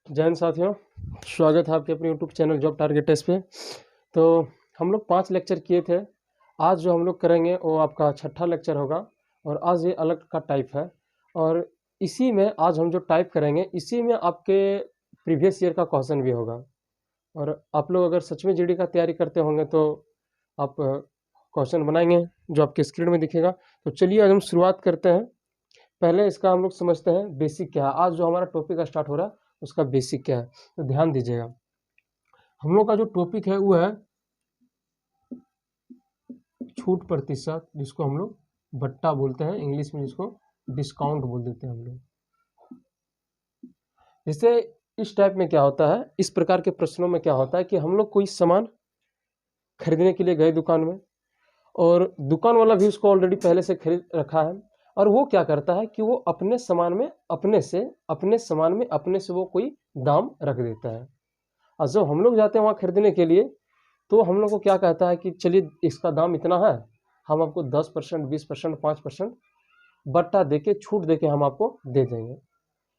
जय हिंद साथियों, स्वागत है आपके अपने YouTube channel job target test पे। तो हम लोग 5 लेक्चर किए थे। आज जो हम लोग करेंगे वो आपका छठा लेक्चर होगा और आज ये अलग का टाइप है। और इसी में आज हम जो टाइप करेंगे इसी में आपके प्रीवियस ईयर का क्वेश्चन भी होगा। और आप लोग अगर सच में जीडी का तैयारी करते होंगे तो आप क्वेश्चन बनाएंगे जो आपके स्क्रीन में दिखेगा। तो चलिए आज हम शुरुआत करते हैं। पहले इसका हम लोग समझते हैं बेसिक क्या है। आज जो हमारा टॉपिक स्टार्ट हो रहा है उसका बेसिक क्या है, तो ध्यान दीजिएगा। हम लोग का जो टॉपिक है वो है छूट प्रतिशत, जिसको हम लोग बट्टा बोलते हैं, इंग्लिश में जिसको डिस्काउंट बोल देते हैं हम लोग। जैसे इस टाइप में क्या होता है, इस प्रकार के प्रश्नों में क्या होता है कि हम लोग कोई सामान खरीदने के लिए गए दुकान में और दुकान वाला भी उसको ऑलरेडी पहले से खरीद रखा है और वो क्या करता है कि वो अपने सामान में अपने से वो कोई दाम रख देता है। और जब हम लोग जाते हैं वहाँ खरीदने के लिए तो हम लोग को क्या कहता है कि चलिए इसका दाम इतना है, हम आपको 10%, 20%, 5% बट्टा देके, छूट देके हम आपको दे देंगे।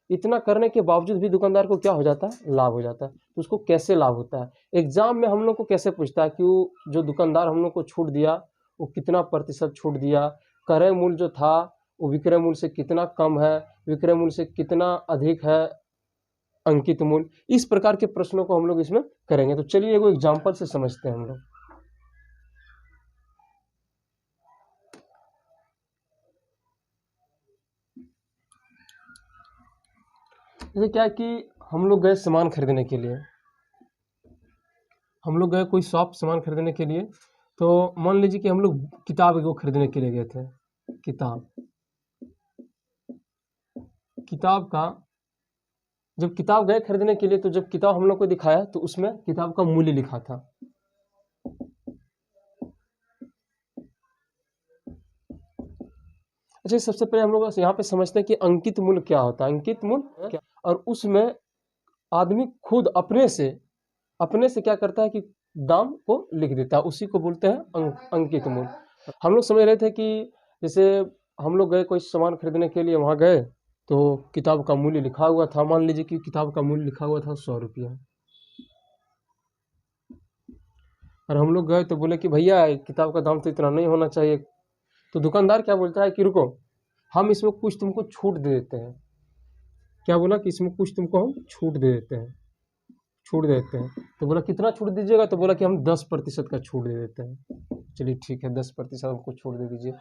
इतना करने के बावजूद भी दुकानदार को क्या हो जाता है, लाभ हो जाता है। तो उसको कैसे लाभ होता है, एग्जाम में हम लोग को कैसे पूछता है कि वो जो दुकानदार हम लोग को छूट दिया वो कितना प्रतिशत छूट दिया, क्रय मूल्य जो था वो विक्रय मूल्य से कितना कम है, विक्रय मूल्य से कितना अधिक है अंकित मूल्य। इस प्रकार के प्रश्नों को हम लोग इसमें करेंगे। तो चलिए एगो एग्जांपल से समझते हैं हम लोग। जैसे क्या है कि हम लोग गए सामान खरीदने के लिए, हम लोग गए कोई शॉप सामान खरीदने के लिए। तो मान लीजिए कि हम लोग किताब को खरीदने के लिए गए थे। किताब का जब किताब गए खरीदने के लिए तो जब किताब हम लोग को दिखाया तो उसमें किताब का मूल्य लिखा था। अच्छा, सबसे पहले हम लोग यहाँ पे समझते हैं कि अंकित मूल्य क्या होता है। अंकित मूल्य क्या, और उसमें आदमी खुद अपने से क्या करता है कि दाम को लिख देता है, उसी को बोलते हैं अंकित मूल्य। हम लोग समझ रहे थे कि जैसे हम लोग गए कोई सामान खरीदने के लिए, वहाँ गए तो किताब का मूल्य लिखा हुआ था। मान लीजिए कि किताब का मूल्य लिखा हुआ था 100 रुपया, और हम लोग गए तो बोले कि भैया किताब का दाम तो इतना नहीं होना चाहिए। तो दुकानदार क्या बोलता है कि रुको, हम इसमें कुछ तुमको छूट दे देते हैं। क्या बोला कि इसमें कुछ तुमको हम छूट दे देते हैं, तो बोला कितना छूट दीजिएगा, तो बोला कि हम 10% का छूट दे देते हैं। चलिए ठीक है, 10% हमको छूट दे दीजिए।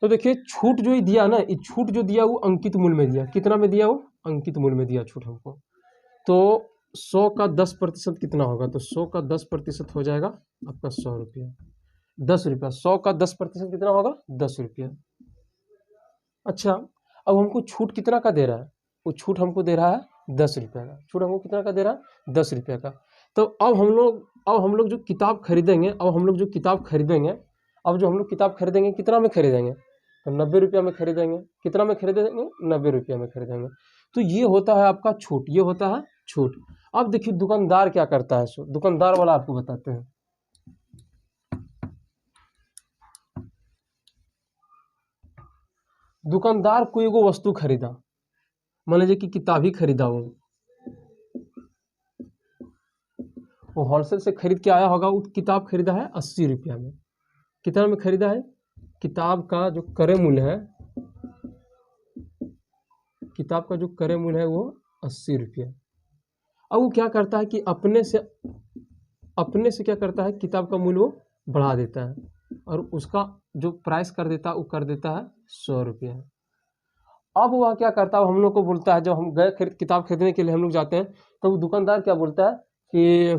तो देखिए छूट जो दिया ना, ये छूट जो दिया वो अंकित मूल्य में दिया। कितना में दिया, वो अंकित मूल्य में दिया छूट हमको। तो 100 का 10% कितना होगा, तो 100 का 10% हो जाएगा आपका 100 रुपया, 10 रुपया। 100 का 10% कितना होगा, 10 रुपया। अच्छा, अब हमको छूट कितना का दे रहा है, वो छूट हमको दे रहा है 10 रुपये का। छूट हमको कितना का दे रहा है, 10 रुपये का। तो अब हम लोग जो किताब खरीदेंगे, अब जो हम लोग किताब खरीदेंगे कितना में खरीदेंगे, तो 90 रुपया में खरीदेंगे। कितना में खरीदेंगे, 90 रुपया में खरीदेंगे। तो ये होता है आपका छूट, ये होता है छूट। अब देखिए दुकानदार क्या करता है, सो दुकानदार वाला आपको बताते हैं। दुकानदार कोई एगो वस्तु खरीदा, मान लीजिए कि किताब ही खरीदा, वो होलसेल से खरीद के आया होगा। वो किताब खरीदा है 80 रुपया में। कितना में खरीदा है, किताब का जो क्रय मूल्य है, किताब का जो क्रय मूल्य है वो 80 रुपया। अब वो क्या करता है कि अपने से क्या करता है, किताब का मूल्य वो बढ़ा देता है और उसका जो प्राइस कर देता है वो कर देता है 100 रुपया। अब वह क्या करता है, हम लोग को बोलता है, जब हम गए किताब खरीदने के लिए हम लोग जाते हैं तो वो दुकानदार क्या बोलता है कि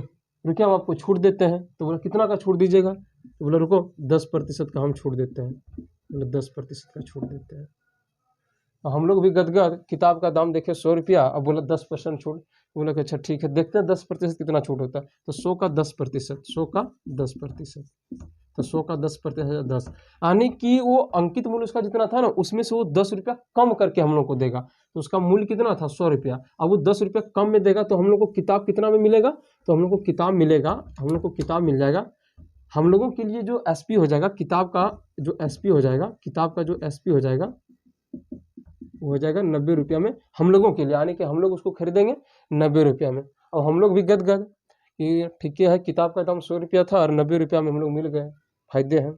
रुकिए हम आपको छूट देते हैं। तो बोला कितना का छूट दीजिएगा, तो बोला रुको 10% का हम छूट देते हैं। बोला 10% का छूट देते हैं। और हम लोग भी गदगद, किताब का दाम देखे 100 रुपया, अब बोला 10% छूट। बोला कि अच्छा ठीक है, देखते हैं 10% कितना छूट होता है। तो 100 का 10%, 100 का 10%, तो 100 का 10%, 10, यानी कि वो अंकित मूल्य उसका जितना था ना, उसमें से वो 10 रुपया कम करके हम लोग को देगा। तो उसका मूल्य कितना था, 100 रुपया। अब वो 10 रुपया कम में देगा तो हम लोग को किताब कितना में मिलेगा, तो हम लोग को किताब मिलेगा, हम लोग को किताब मिल जाएगा। हम लोगों के लिए जो एसपी हो जाएगा, किताब का जो एसपी हो जाएगा, किताब का जो एसपी हो जाएगा वो हो जाएगा 90 रुपया में हम लोगों के लिए, यानी कि हम लोग उसको खरीदेंगे 90 रुपया में। और हम लोग भी गदगद कि ठीक है, किताब का दाम 100 रुपया था और 90 रुपया में हम लोग मिल गए, फायदे हैं।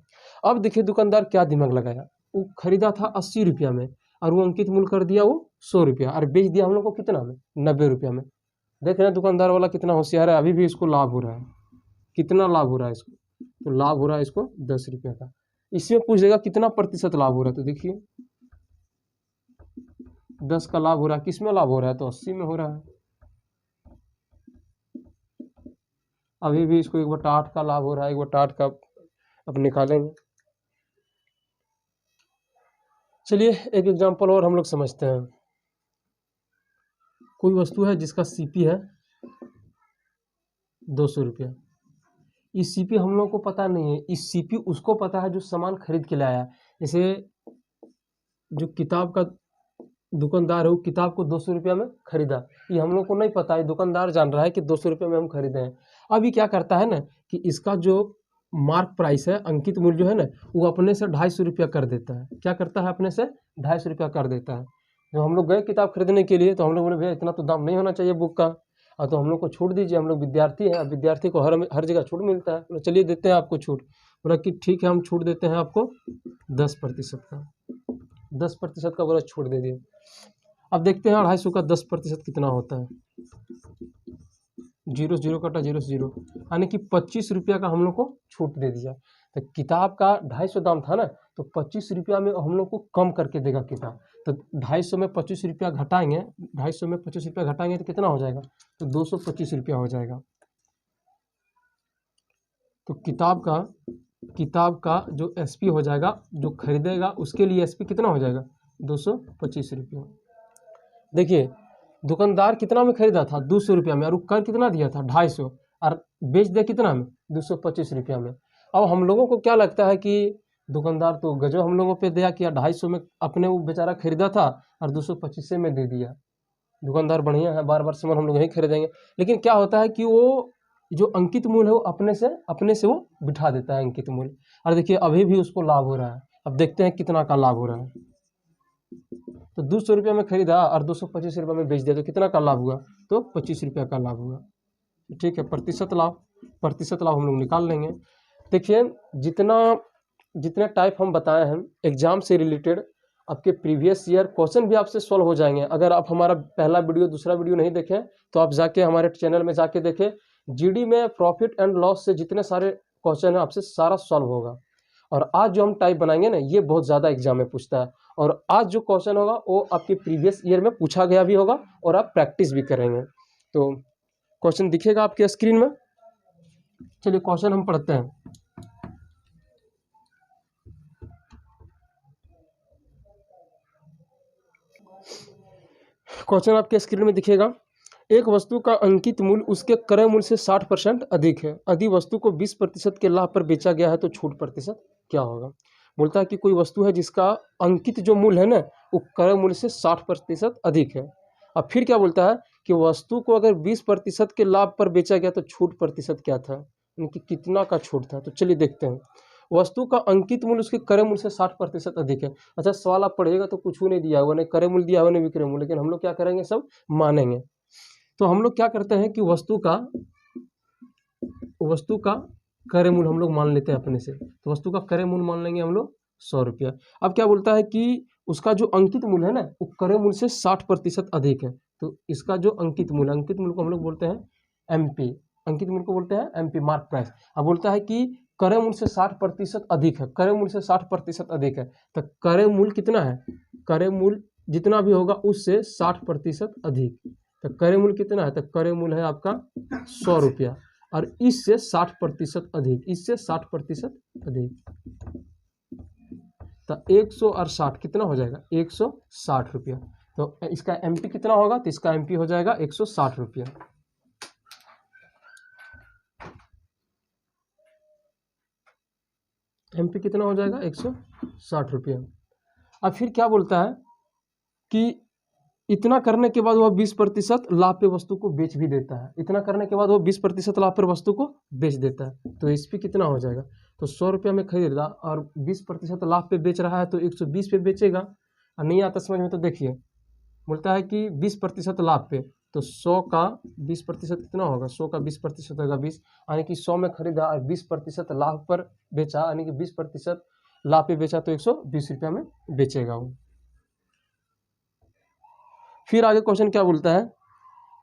अब देखिए दुकानदार क्या दिमाग लगाया, वो खरीदा था 80 रुपया में और वो अंकित मूल्य कर दिया वो 100 रुपया और बेच दिया हम लोग को कितना में, 90 रुपया में। देख रहे हैं दुकानदार वाला कितना होशियार है, अभी भी इसको लाभ हो रहा है। कितना लाभ हो रहा है इसको, तो लाभ हो रहा है इसको 10 रुपया का। इसमें पूछ देगा कितना प्रतिशत लाभ हो रहा है, तो देखिए 10 का लाभ हो रहा है, किस में लाभ हो रहा है, तो 80 में हो रहा है। अभी भी इसको 1/8 का लाभ हो रहा है, 1/8 का अब निकालेंगे। चलिए एक एग्जांपल और हम लोग समझते हैं। कोई वस्तु है जिसका सीपी है 200 रुपया। इस सीपी हम लोग को पता नहीं है, इस सीपी उसको पता है जो सामान खरीद के लाया। जैसे जो किताब का दुकानदार है वो किताब को 200 रुपया में खरीदा, ये हम लोग को नहीं पता है, दुकानदार जान रहा है कि 200 रुपये में हम खरीदे हैं। अभी क्या करता है ना कि इसका जो मार्क प्राइस है, अंकित मूल्य जो है ना, वो अपने से 250 रुपया कर देता है। क्या करता है, अपने से 250 रुपया कर देता है। जब हम लोग गए किताब खरीदने के लिए तो हम लोग बोले भैया इतना तो दाम नहीं होना चाहिए बुक का, और तो हम लोग को छूट दीजिए, हम लोग विद्यार्थी हैं, विद्यार्थी को हर जगह छूट मिलता है। बोले चलिए देते हैं आपको छूट। बोला कि ठीक है हम छूट देते हैं आपको 10% का, 10% का बोला छूट दे दिए। अब देखते हैं 250 का 10% कितना होता है, 0 0 कटा 0 0, यानी कि 25 रुपया का हम लोग को छूट दे दिया। तो किताब का 250 दाम था ना, तो 25 रुपया में हम लोग को कम करके देगा किताब। तो 250 में 25 रुपया घटाएंगे, 250 में 25 रुपया घटाएंगे तो कितना हो जाएगा, तो 225 रुपया हो जाएगा। तो किताब का जो एसपी हो जाएगा, जो खरीदेगा उसके लिए एसपी कितना हो जाएगा, 225 रुपया। देखिए दुकानदार कितना में खरीदा था, 200 रुपया में, और कर कितना दिया था 250, और बेच दिया कितना में, 225 रुपया में। अब हम लोगों को क्या लगता है कि दुकानदार तो गजब हम लोगों पे दया किया, 250 में अपने वो बेचारा खरीदा था और 225 में दे दिया। दुकानदार बढ़िया है, बार बार सामान हम लोग यहीं खरीदेंगे। लेकिन क्या होता है कि वो जो अंकित मूल्य है वो अपने से वो बिठा देता है अंकित मूल्य। और देखिए अभी भी उसको लाभ हो रहा है। अब देखते हैं कितना का लाभ हो रहा है। तो 200 रुपया में खरीदा और 225 रुपये में बेच दिया, तो कितना का लाभ हुआ, तो 25 रुपया का लाभ हुआ। ठीक है, प्रतिशत लाभ हम लोग निकाल लेंगे। देखिए जितने टाइप हम बताए हैं एग्जाम से रिलेटेड, आपके प्रीवियस ईयर क्वेश्चन भी आपसे सॉल्व हो जाएंगे। अगर आप हमारा पहला वीडियो दूसरा वीडियो नहीं देखें तो आप जाके हमारे चैनल में जाके देखें। जीडी में प्रॉफिट एंड लॉस से जितने सारे क्वेश्चन है आपसे सारा सॉल्व होगा। और आज जो हम टाइप बनाएंगे ना, ये बहुत ज़्यादा एग्जाम में पूछता है। और आज जो क्वेश्चन होगा वो आपके प्रीवियस ईयर में पूछा गया भी होगा और आप प्रैक्टिस भी करेंगे। तो क्वेश्चन दिखेगा आपके स्क्रीन में। चलिए क्वेश्चन हम पढ़ते हैं। क्वेश्चन आपके स्क्रीन में दिखेगा। एक वस्तु का अंकित मूल्य उसके क्रय मूल्य से 60% अधिक है। यदि वस्तु को 20% के लाभ पर बेचा गया है तो छूट प्रतिशत क्या होगा। बोलता है कि कोई वस्तु है जिसका अंकित जो मूल्य है ना, वो क्रय मूल्य से 60% अधिक है। अब फिर क्या बोलता है कि वस्तु को अगर 20% के लाभ पर बेचा गया तो छूट प्रतिशत क्या था, यानी कि कितना का छूट था। तो चलिए देखते हैं। वस्तु का अंकित मूल्य उसके क्रय मूल्य से 60% अधिक है। अच्छा सवाल आप पढ़िएगा तो कुछ नहीं दिया हुआ, नहीं क्रय मूल्य दिया हुआ नहीं विक्रय मूल्य, लेकिन हम लोग क्या करेंगे, सब मानेंगे। तो हम लोग क्या करते हैं कि वस्तु का क्रय मूल्य हम लोग मान लेते हैं अपने से। तो वस्तु का क्रय मूल्य मान लेंगे हम लोग 100 रुपया। अब क्या बोलता है कि उसका जो अंकित मूल्य है ना, वो क्रय मूल्य से 60% अधिक है। तो इसका जो अंकित मूल्य को हम लोग बोलते हैं एमपी, अंकित मूल्य को बोलते हैं एमपी, मार्क प्राइस। अब बोलता है कि क्रय मूल्य से 60% अधिक है, क्रय मूल्य से 60% अधिक है। तो क्रय मूल्य कितना है, क्रय मूल्य जितना भी होगा उससे 60% अधिक। तो क्रय मूल्य कितना है, तो क्रय मूल्य है आपका 100 रुपया, और इससे 60% अधिक, इससे 60% अधिक। तो 100 और 60 कितना हो जाएगा, 160 रुपया। तो इसका एमपी कितना होगा, तो इसका एमपी हो जाएगा 160 रुपया। एमपी कितना हो जाएगा, 160 रुपया। अब फिर क्या बोलता है कि इतना करने के बाद वह 20% लाभ पे वस्तु को बेच भी देता है। इतना करने के बाद वो 20% लाभ पर वस्तु को बेच देता है। तो एसपी कितना हो जाएगा, तो 100 रुपया में खरीदा और 20% लाभ पे बेच रहा है तो 120 पे बेचेगा। और नहीं आता समझ में तो देखिए, बोलता है कि 20% लाभ पे, तो 100 का 20% कितना होगा, 100 का 20% होगा 20, यानी कि 100 में खरीदा और 20% लाभ पर बेचा, यानी कि 20% लाभ पे बेचा तो 120 रुपया में बेचेगा वो। फिर आगे क्वेश्चन क्या बोलता है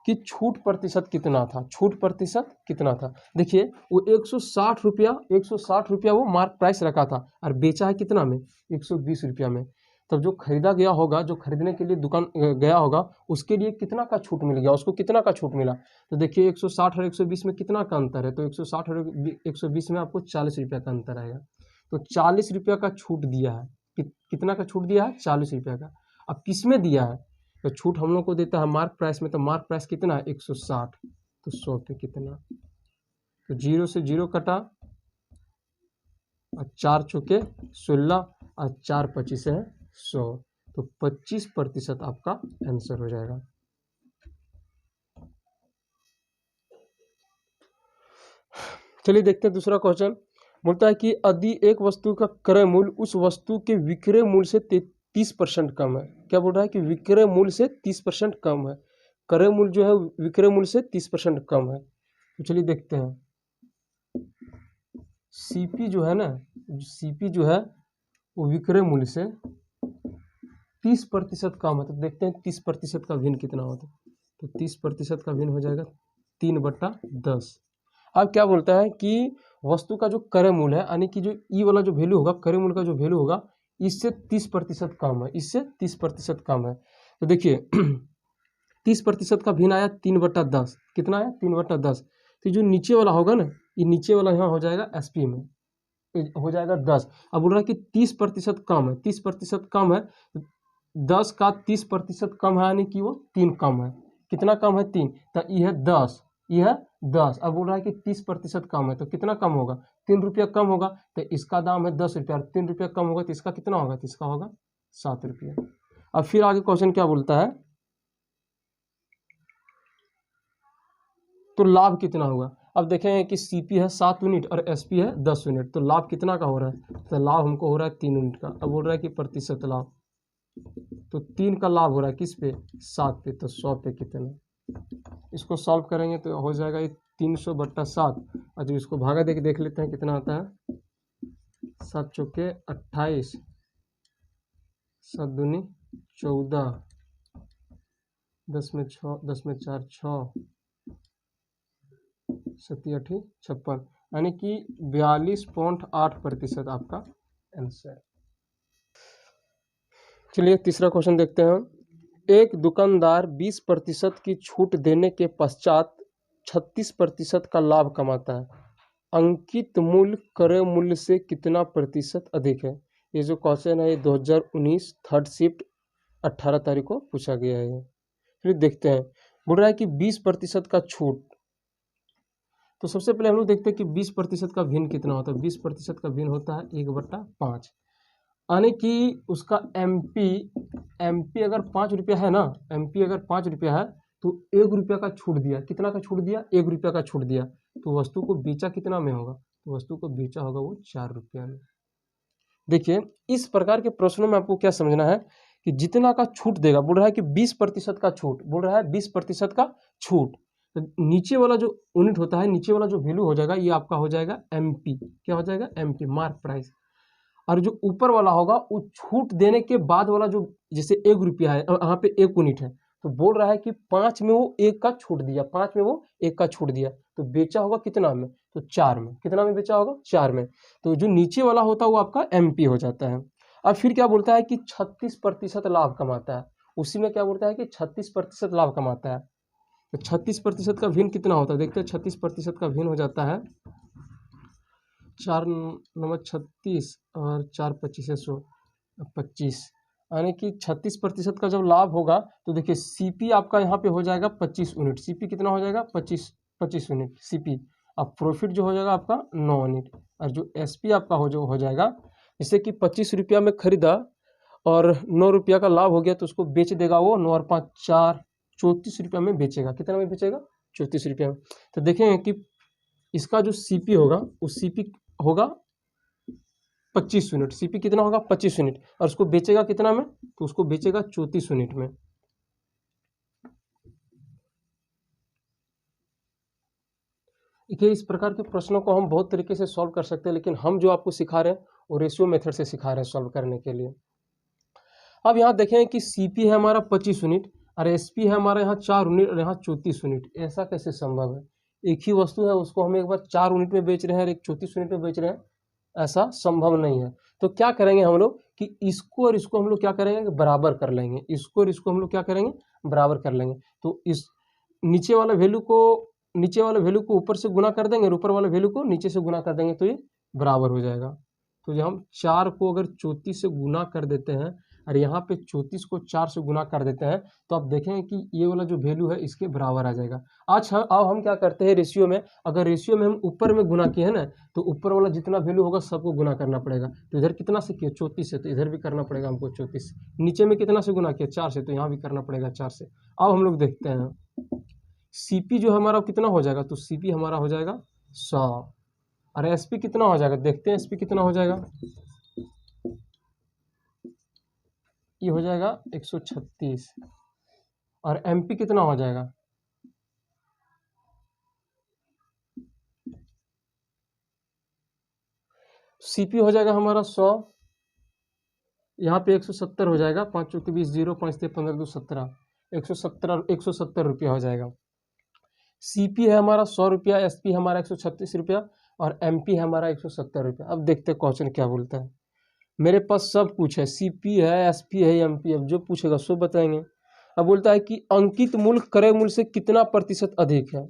कि छूट प्रतिशत कितना था, छूट प्रतिशत कितना था। देखिए वो 160 रुपया वो मार्क प्राइस रखा था और बेचा है कितना में, 120 रुपया में। तब जो खरीदा गया होगा, जो खरीदने के लिए दुकान गया होगा, उसके लिए कितना का छूट मिल गया, उसको कितना का छूट मिला। तो देखिए 160 और 120 में कितना का अंतर है, तो 160 और 120 में आपको 40 रुपया का अंतर आएगा। तो 40 रुपया का छूट दिया है, कितना का छूट दिया है, 40 रुपया का। अब किस में दिया है, तो छूट हम लोग को देता है मार्क प्राइस में, तो मार्क प्राइस कितना है 160, तो 100 पे कितना, तो 0 से 0 कटा और 4 चौके 16 और 4 25 है 100, तो 25% आपका आंसर हो जाएगा। चलिए देखते हैं दूसरा क्वेश्चन। बोलता है कि यदि एक वस्तु का क्रय मूल्य उस वस्तु के विक्रय मूल्य से 30% कम है। क्या बोल रहा है कि विक्रय मूल्य से 30% कम है, क्रय मूल्य जो है विक्रय मूल्य से 30% कम है। तो चलिए देखते हैं, सीपी जो है ना, सीपी जो है वो विक्रय मूल्य से 30% कम है। तो देखते हैं 30% का भिन्न कितना होता है, तो 30% का भिन्न हो जाएगा 3/10। अब क्या बोलता है कि वस्तु का जो क्रय मूल्य है, यानी कि जो ई वाला जो वैल्यू होगा, क्रय मूल्य का जो वैल्यू होगा, इससे 30% कम है, इससे 30% कम है। तो देखिए 30% का भिन्न आया 3/10, कितना आया 3/10। तो जो नीचे वाला होगा ना, ये नीचे वाला यहाँ हो जाएगा एसपी में, हो जाएगा 10। अब बोल रहा है कि 30% कम है, 30% कम है, 10 का 30% कम है, यानी कि वो 3 कम है। कितना कम है 3, तो ये है 10, ये है 10। अब बोल रहा है कि 30% कम है, तो कितना कम होगा, 3 रुपया कम होगा, तो इसका दाम है 10 रुपया, 3 रुपया कम होगा तो इसका कितना होगा, तो इसका होगा 7 रुपया। अब फिर आगे क्वेश्चन क्या बोलता है, तो लाभ कितना हुआ। अब देखेंगे कि सीपी है 7 यूनिट और एसपी है 10 यूनिट, तो लाभ कितना का हो रहा है, तो लाभ हमको हो रहा है 3 यूनिट का। अब बोल रहा है कि प्रतिशत लाभ, तो 3 का लाभ हो रहा है किस पे, 7 पे, तो 100 पे कितना। इसको सॉल्व करेंगे तो हो जाएगा ये 300/7, और जब इसको भागा दे के देख लेते हैं कितना आता है, 7 चौके 28, 7 दूनी 14, 10 में 6, 10 में 4 6, 7 8 56, यानी कि 42.8% आपका आंसर। चलिए तीसरा क्वेश्चन देखते हैं। एक दुकानदार 20% की छूट देने के पश्चात 36% का लाभ कमाता है, अंकित मूल्य क्रय मूल्य से कितना प्रतिशत अधिक है। ये जो क्वेश्चन है ये 2019 थर्ड शिफ्ट 18 तारीख को पूछा गया है। फिर देखते हैं, बोल रहा है कि 20% का छूट। तो सबसे पहले हम लोग देखते हैं कि 20% का भिन्न कितना होता है। 20% का भिन्न होता है 1/5, यानी कि उसका एमपी अगर 5 रुपया है ना, एमपी अगर 5 रुपया है तो 1 रुपया का छूट दिया, कितना का छूट दिया, 1 रुपया का छूट दिया, तो वस्तु को बेचा कितना में होगा, तो वस्तु को बेचा होगा वो 4 रुपया में। देखिए इस प्रकार के प्रश्नों में आपको क्या समझना है कि जितना का छूट देगा, बोल रहा है कि 20% का छूट, बोल रहा है 20% का छूट, तो नीचे वाला जो यूनिट होता है, नीचे वाला जो वैल्यू हो जाएगा ये आपका हो जाएगा एमपी। क्या हो जाएगा, एमपी, मार्क प्राइस। और जो ऊपर वाला होगा वो छूट देने के बाद वाला, जो जैसे 1 रुपया है, यहाँ पे 1 यूनिट है, तो बोल रहा है कि 5 में वो 1 का छूट दिया, 5 में वो 1 का छूट दिया, तो बेचा होगा कितना में, तो 4 में। कितना में बेचा होगा, 4 में। तो जो नीचे वाला होता है वो आपका एमपी हो जाता है। अब फिर क्या बोलता है कि 36% लाभ कमाता है, उसी में क्या बोलता है कि 36% लाभ कमाता है। तो 36% का भिन्न कितना होता है, देखते हैं। 36% का भिन्न हो जाता है 4 9 36 और 4 25 100 25, यानी कि 36% का जब लाभ होगा तो देखिए सीपी आपका यहाँ पे हो जाएगा 25 यूनिट। सीपी कितना हो जाएगा, 25 यूनिट सीपी। अब प्रॉफिट जो हो जाएगा आपका 9 यूनिट, और जो एसपी आपका हो जाएगा, जैसे कि 25 रुपया में खरीदा और 9 रुपया का लाभ हो गया, तो उसको बेच देगा वो 9 और 5 4, 34 रुपया में बेचेगा। कितना में बेचेगा, 34 रुपया में। तो देखेंगे कि इसका जो सीपी होगा, उस सीपी होगा 25 यूनिट, सीपी कितना होगा 25 यूनिट, और उसको बेचेगा कितना में, तो उसको बेचेगा 34 यूनिट में। देखिए इस प्रकार के प्रश्नों को हम बहुत तरीके से सॉल्व कर सकते हैं, लेकिन हम जो आपको सिखा रहे हैं वो रेशियो मेथड से सिखा रहे हैं सॉल्व करने के लिए। अब यहाँ देखें कि सीपी है हमारा 25 यूनिट और एसपी है हमारा यहाँ 4 यूनिट और यहाँ 34 यूनिट, ऐसा कैसे संभव है? एक ही वस्तु है, उसको हम एक बार 4 यूनिट में बेच रहे हैं और एक 34 यूनिट में बेच रहे हैं, ऐसा संभव नहीं है। तो क्या करेंगे हम लोग कि इसको और इसको हम लोग क्या करेंगे, बराबर कर लेंगे। इसको और इसको हम लोग क्या करेंगे, बराबर कर लेंगे। तो इस नीचे वाला वैल्यू को ऊपर से गुना कर देंगे और ऊपर वाले वैल्यू को नीचे से गुना कर देंगे, तो ये बराबर हो जाएगा। तो जब हम 4 को अगर 34 से गुना कर देते हैं और यहाँ पे 34 को 4 से गुना कर देते हैं, तो आप देखेंगे कि ये वाला जो वैल्यू है इसके बराबर आ जाएगा। अब हम क्या करते हैं रेशियो में, अगर रेशियो में हम ऊपर में गुना किए हैं ना, तो ऊपर वाला जितना वैल्यू होगा सबको गुना करना पड़ेगा। तो इधर कितना से किया 34 से, तो इधर भी करना पड़ेगा हमको 34 से। नीचे में कितना से गुना किया 4 से, तो यहाँ भी करना पड़ेगा 4 से। अब हम लोग देखते हैं सीपी जो हमारा कितना हो जाएगा, तो सीपी हमारा हो जाएगा 100 और एसपी कितना हो जाएगा, देखते हैं एसपी कितना हो जाएगा। ये हो जाएगा 136 और एमपी कितना हो जाएगा, सीपी हो जाएगा हमारा 100, यहाँ पे 170 हो जाएगा, 5 चौके 20 0 5 ते 15 2 17, 170 रुपया हो जाएगा। सीपी है हमारा 100 रुपया, एसपी हमारा 136 रुपया और एमपी है हमारा 170 रुपया। अब देखते हैं क्वेश्चन क्या बोलता है। मेरे पास सब कुछ है, सीपी है, एसपी है, एमपी, अब जो पूछेगा सो बताएंगे। अब बोलता है कि अंकित मूल्य क्रय मूल्य से कितना प्रतिशत अधिक है।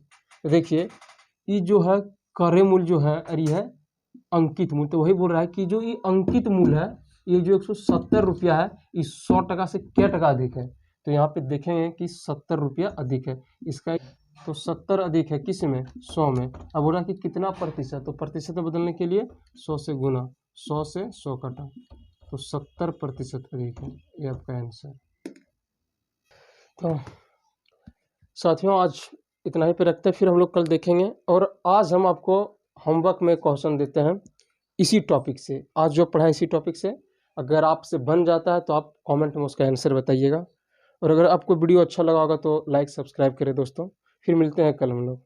देखिए ये जो है क्रय मूल्य जो है और ये है अंकित मूल्य, तो वही बोल रहा है कि जो ये अंकित मूल्य है, ये जो 170 रुपया है, इस 100 टका से क्या टका अधिक है। तो यहाँ पे देखेंगे कि 70 रुपया अधिक है इसका, तो 70 अधिक है किस में, 100 में। अब बोला कि कितना प्रतिशत, तो प्रतिशत में बदलने के लिए 100 से गुना, 100 से 100 कटा, तो 70% अधिक है, ये आपका आंसर। तो साथियों आज इतना ही पे रखते हैं, फिर हम लोग कल देखेंगे। और आज हम आपको होमवर्क में क्वेश्चन देते हैं इसी टॉपिक से, आज जो पढ़ा इसी टॉपिक से। अगर आपसे बन जाता है तो आप कमेंट में उसका आंसर बताइएगा, और अगर आपको वीडियो अच्छा लगा होगा तो लाइक सब्सक्राइब करें दोस्तों। फिर मिलते हैं कल हम लोग।